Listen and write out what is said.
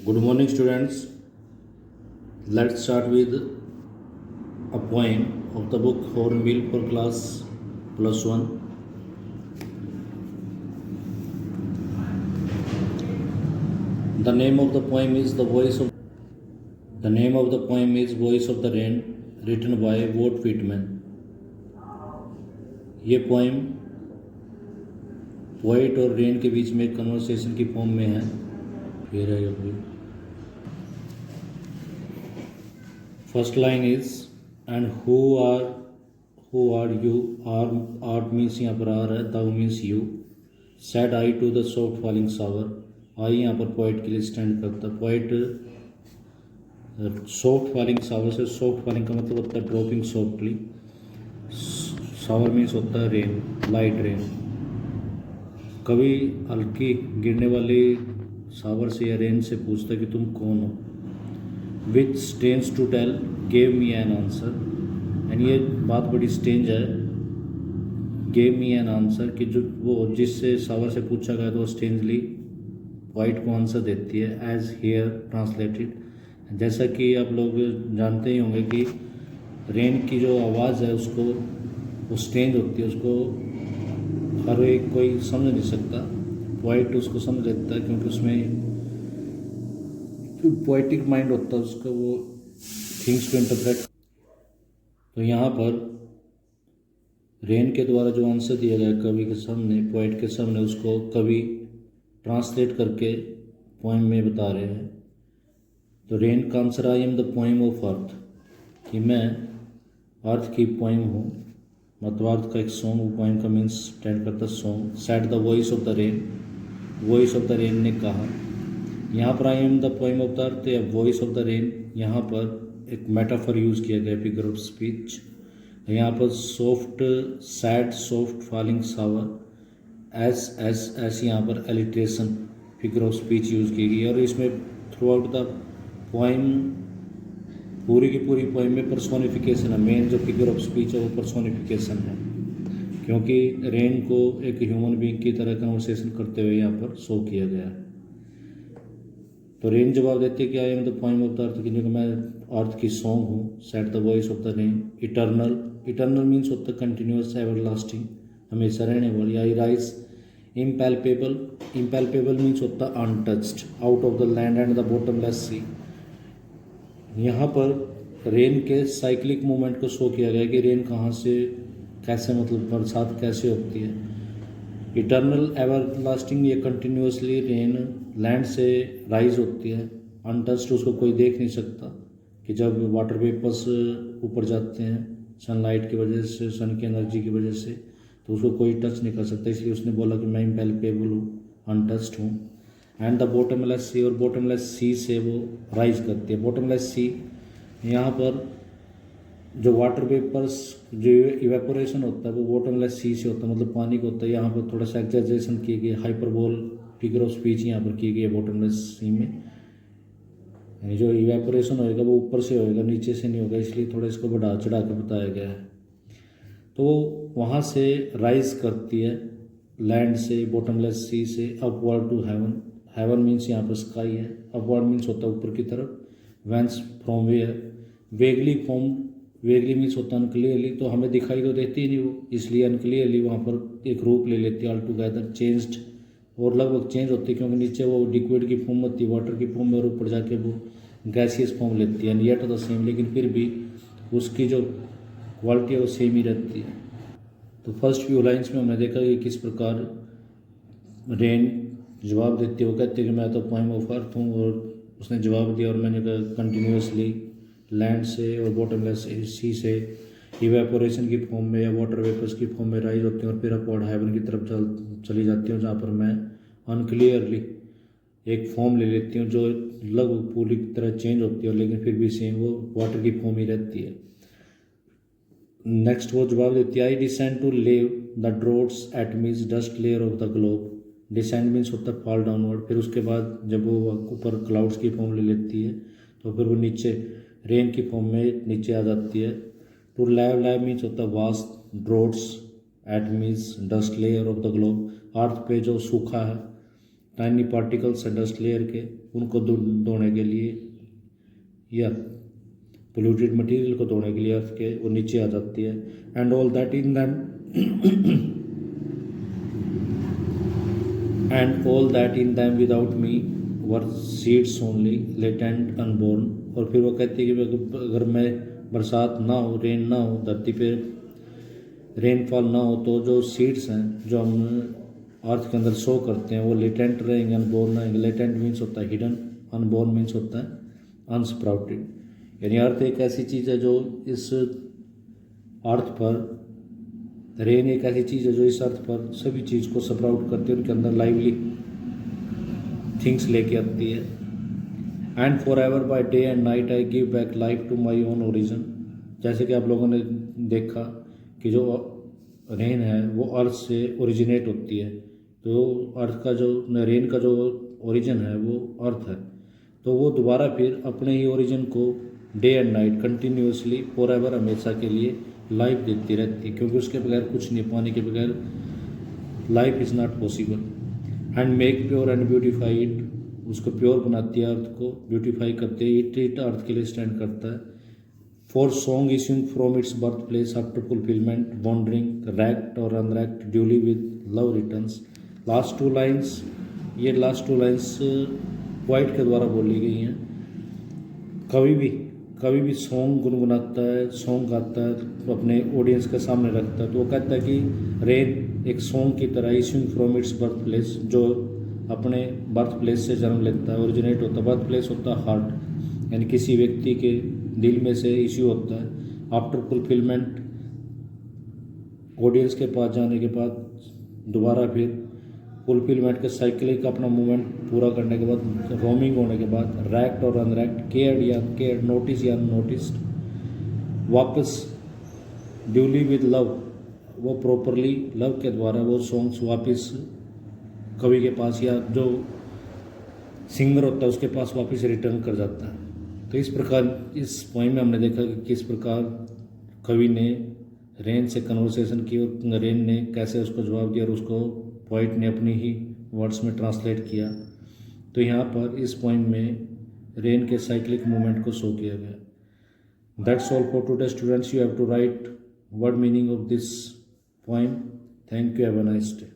Good morning, students. Let's start with a poem of the book Hornbill for class +1. The name of the poem is Voice of the Rain, written by Walt Whitman. ये poem poet और rain के बीच में एक conversation की form में है. फिर है अभी first line is and who are you. Are means यहाँ पर आर है, thou means you. Said I to the soft falling shower. I यहाँ पर पोइट के लिए स्टैंड करता है. पोइट सॉफ्ट फॉलिंग शावर से, सॉफ्ट फॉलिंग का मतलब होता है ड्रॉपिंग सॉफ्टली. शावर मीन्स होता है रेन, लाइट रेन. कभी हल्की गिरने वाली शावर से या रेन से पूछता है कि तुम कौन हो. Which strange to tell gave me an answer. And ये बात बड़ी स्टेंज है. गेव मी एन आंसर कि जो वो जिससे शावर से पूछा गया तो वो स्टेंजली वाइट को आंसर देती है. As here translated. जैसा कि आप लोग जानते ही होंगे कि रेन की जो आवाज़ है उसको वो स्टेंज होती है, उसको हर एक कोई समझ नहीं सकता. पोइट उसको समझ लेता है क्योंकि उसमें पोइटिक माइंड होता है उसका, वो थिंग्स को इंटरप्रेट. तो यहाँ पर रेन के द्वारा जो आंसर दिया गया कवि के सामने, पोइट के सामने, उसको कवि ट्रांसलेट करके पोएम में बता रहे हैं. तो रेन का answer, I am the poem of earth, कि मैं अर्थ की पोएम हूँ. मतलब अर्थ का एक सॉन्ग, वो पोएम का मीन्स स्टैंड करता song. Said the voice of the rain. Voice of the rain ने कहा. यहाँ पर I am the poem of the earth या वॉइस ऑफ द रेन, यहाँ पर एक मेटाफर यूज़ किया गया, फिगर ऑफ स्पीच. यहाँ पर soft sad soft falling shower, S यहाँ पर alliteration figure of speech use की गई. और इसमें थ्रू आउट द पोएम, पूरी की पूरी पोएम में पर्सोनिफिकेशन है. मेन जो फिगर ऑफ स्पीच है वो पर्सोनिफिकेशन है, क्योंकि रेन को एक ह्यूमन बीइंग की तरह कन्वर्सेशन करते हुए यहाँ पर शो किया गया है. तो रेन जवाब देती है कि I am the poem of the earth, कि मैं अर्थ की सॉन्ग हूँ. Said the voice of the rain. Eternal. Eternal means होता है कंटिन्यूअस, एवर लास्टिंग, हमेशा रहने वाली. आई राइज. इम्पैल्पेबल. इम्पैल्पेबल मीन्स होता है untouched, out of the land and the bottomless sea. यहाँ पर रेन के साइक्लिक मूवमेंट को शो किया गया कि रेन कहाँ से कैसे, मतलब बरसात कैसे होती है. इटर्नल एवर लास्टिंग, ये कंटिन्यूसली रेन लैंड से राइज होती है. अनटच्ड, उसको कोई देख नहीं सकता, कि जब वाटर वेपर्स ऊपर जाते हैं सनलाइट की वजह से, सन की एनर्जी की वजह से, तो उसको कोई टच नहीं कर सकता. इसलिए उसने बोला कि मैं इम्पैल्पेबल हूँ, अनटच्ड हूँ. एंड द बॉटमलेस सी. और बॉटमलेस सी से वो राइज करती है. बॉटमलेस सी, यहाँ पर जो वाटर वेपर्स, जो इवेपोरेशन होता है वो बॉटमलेस सी से होता है, मतलब पानी को होता है. यहाँ पर थोड़ा सा एक्सैजरेशन की गई, हाइपरबोल फिगर ऑफ स्पीच यहाँ पर की गई है बॉटमलेस सी में. यानी जो इवेपोरेशन होएगा वो ऊपर से होएगा, नीचे से नहीं होगा, इसलिए थोड़ा इसको बढ़ा चढ़ा कर बताया गया है. तो वहाँ से राइज करती है लैंड से, बॉटमलेस सी से, upward to heaven. Heaven means यहाँ पर स्काई है. अपवर्ड मीन्स होता है ऊपर की तरफ. Whence from where. Vaguely form. Vaguely means होता है अनक्लियरली, तो हमें दिखाई तो देती ही नहीं वो, इसलिए अनक्लियरली वहाँ पर एक रूप ले लेती है. ऑल टुगेदर चेंज्ड, और लगभग चेंज होती है, क्योंकि नीचे वो लिक्विड की फॉर्म होती है, वाटर की फॉर्म में, और ऊपर जाके वो गैसियस फॉर्म लेती है. एंड येट द सेम, लेकिन फिर भी उसकी जो क्वालिटी है वो सेम ही रहती है. तो फर्स्ट फ्यू लाइन्स में हमने देखा कि किस प्रकार रेन जवाब देती है. वो कहती है कि मैं तो पोएम ऑफ अर्थ हूँ, और उसने जवाब दिया, और मैंने कहा कंटिन्यूसली लैंड से और बॉटमलेस सी से इवेपोरेशन की फॉर्म में या वाटर वेपर्स की फॉर्म में राइज होती हैं, और फिर अपवर्ड हेवन की तरफ चली जाती हूँ, जहाँ पर मैं अनक्लियरली एक फॉर्म ले लेती हूँ जो लगभग पूरी तरह चेंज होती है, लेकिन फिर भी सेम वो वाटर की फॉर्म ही रहती है. नेक्स्ट वो जवाब देती है, I descend to lave the droughts at meek dust layer of the globe. Descend means होता है फॉल डाउनवर्ड. फिर उसके बाद जब वो ऊपर क्लाउड्स की फॉर्म ले लेती है, तो फिर वो नीचे रेन की फॉर्म में नीचे आ जाती है. To lab. लैव मीन्स होता है vast. Droughts at means dust layer of the globe. Earth पे जो सूखा है, टाइनी पार्टिकल्स है डस्ट लेयर के, उनको धोने के लिए या पोल्यूटेड मटेरियल को धोने के लिए अर्थ के वो नीचे आ जाती है। And all that in them and all that in them without me were seeds only latent unborn. और फिर वो कहती है कि अगर मैं बरसात ना हो, रेन ना हो, धरती पे रेनफॉल ना हो, तो जो सीड्स हैं जो हम अर्थ के अंदर शो करते हैं वो लेटेंट रहेंगे, अनबोर्न रहेंगे। लेटेंट मीन्स होता है हिडन, अनबोर्न मीन्स होता है अनस्प्राउटेड। यानी अर्थ एक ऐसी चीज़ है जो इस अर्थ पर, रेन एक ऐसी चीज़ है जो इस अर्थ पर सभी चीज़ को स्प्राउट करती है, उनके अंदर लाइवली थिंग्स लेके आती है। And forever by day and night I give back life to my own origin. जैसे कि आप लोगों ने देखा कि जो रेन है वो अर्थ से ओरिजिनेट होती है, तो अर्थ का जो रेन का जो ओरिजिन है वो अर्थ है, तो वो दोबारा फिर अपने ही ओरिजिन को day and night continuously for ever हमेशा के लिए लाइफ देती रहती है, क्योंकि उसके बगैर कुछ नहीं, पानी के बगैर life is not possible. And make pure and beautified, उसको प्योर बनाती है, अर्थ को ब्यूटिफाई करते हैं, इट अर्थ के लिए स्टैंड करता है। For song issuing from its birth place after fulfilment wandering wrecked और unwrecked duly with love returns. Last two lines, ये लास्ट टू लाइन्स पोएट के द्वारा बोली गई हैं। कभी भी सॉन्ग गुनगुनाता है, सॉन्ग गाता है, अपने ऑडियंस के सामने रखता है, तो वो कहता है कि रेन एक सॉन्ग की तरह issuing from its birth place, जो अपने बर्थ प्लेस से जन्म लेता है, ओरिजिनेट होता है। बर्थ प्लेस होता है हार्ट, यानी किसी व्यक्ति के दिल में से इश्यू होता है। आफ्टर फुलफिलमेंट, ऑडियंस के पास जाने के बाद दोबारा फिर फुलफिलमेंट के साइकिलिक अपना मूवमेंट पूरा करने के बाद, रोमिंग होने के बाद, रैक्ट और अनरैक्ट, केयर्ड या केयर्ड, नोटिस या अननोटिस्ड, वापस ड्यूली विद लव, वो प्रॉपरली लव के द्वारा वो सॉन्ग्स वापस कवि के पास या जो सिंगर होता है उसके पास वापस रिटर्न कर जाता है। तो इस प्रकार इस पोइम में हमने देखा कि किस प्रकार कवि ने रेन से कन्वर्सेशन की और रेन ने कैसे उसको जवाब दिया और उसको पोइट ने अपनी ही वर्ड्स में ट्रांसलेट किया। तो यहाँ पर इस पोइम में रेन के साइक्लिक मूवमेंट को शो किया गया। That's all for today students, you have to write word meaning of this poem. Thank you, have a nice day.